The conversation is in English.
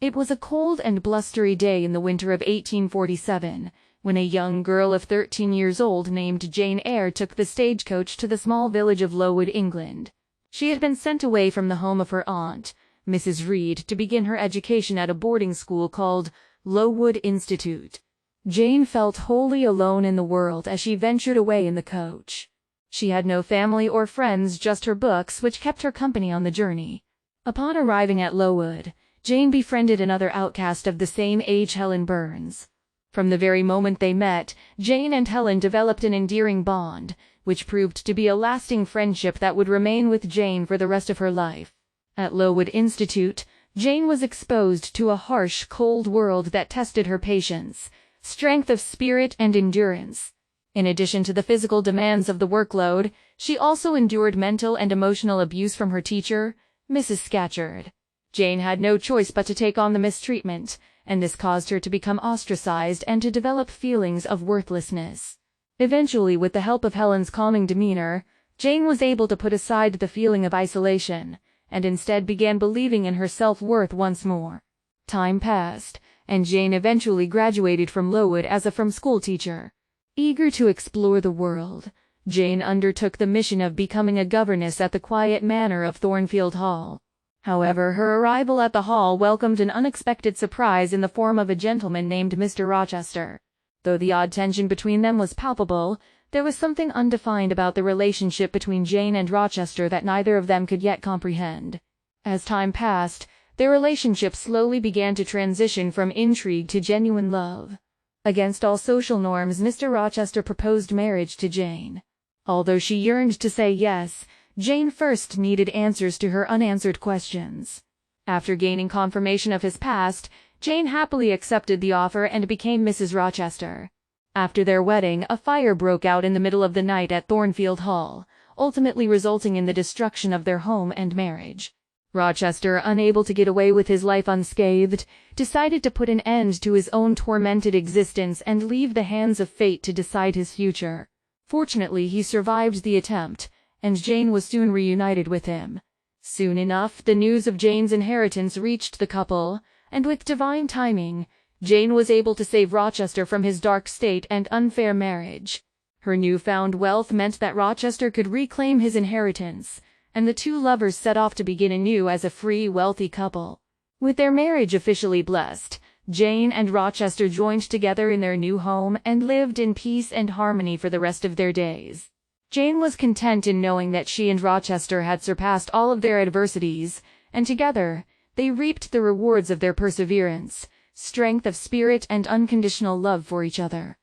It was a cold and blustery day in the winter of 1847, when a young girl of 13 years old named Jane Eyre took the stagecoach to the small village of Lowood, England. She had been sent away from the home of her aunt, Mrs. Reed, to begin her education at a boarding school called Lowood Institute. Jane felt wholly alone in the world as she ventured away in the coach. She had no family or friends, just her books, which kept her company on the journey. Upon arriving at Lowood, Jane befriended another outcast of the same age, Helen Burns. From the very moment they met, Jane and Helen developed an endearing bond, which proved to be a lasting friendship that would remain with Jane for the rest of her life. At Lowood Institute, Jane was exposed to a harsh, cold world that tested her patience, strength of spirit, and endurance. In addition to the physical demands of the workload, she also endured mental and emotional abuse from her teacher, Mrs. Scatcherd. Jane had no choice but to take on the mistreatment, and this caused her to become ostracized and to develop feelings of worthlessness. Eventually, with the help of Helen's calming demeanor, Jane was able to put aside the feeling of isolation, and instead began believing in her self-worth once more. Time passed, and Jane eventually graduated from Lowood as a from-school teacher. Eager to explore the world, Jane undertook the mission of becoming a governess at the quiet manor of Thornfield Hall. However, her arrival at the hall welcomed an unexpected surprise in the form of a gentleman named Mr. Rochester. Though the odd tension between them was palpable, there was something undefined about the relationship between Jane and Rochester that neither of them could yet comprehend. As time passed, their relationship slowly began to transition from intrigue to genuine love. Against all social norms, Mr. Rochester proposed marriage to Jane. Although she yearned to say yes, Jane first needed answers to her unanswered questions. After gaining confirmation of his past, Jane happily accepted the offer and became Mrs. Rochester. After their wedding, a fire broke out in the middle of the night at Thornfield Hall, ultimately resulting in the destruction of their home and marriage. Rochester, unable to get away with his life unscathed, decided to put an end to his own tormented existence and leave the hands of fate to decide his future. Fortunately, he survived the attempt, and Jane was soon reunited with him. Soon enough, the news of Jane's inheritance reached the couple, and with divine timing, Jane was able to save Rochester from his dark state and unfair marriage. Her newfound wealth meant that Rochester could reclaim his inheritance, and the two lovers set off to begin anew as a free, wealthy couple. With their marriage officially blessed, Jane and Rochester joined together in their new home and lived in peace and harmony for the rest of their days. Jane was content in knowing that she and Rochester had surpassed all of their adversities, and together, they reaped the rewards of their perseverance, strength of spirit, and unconditional love for each other.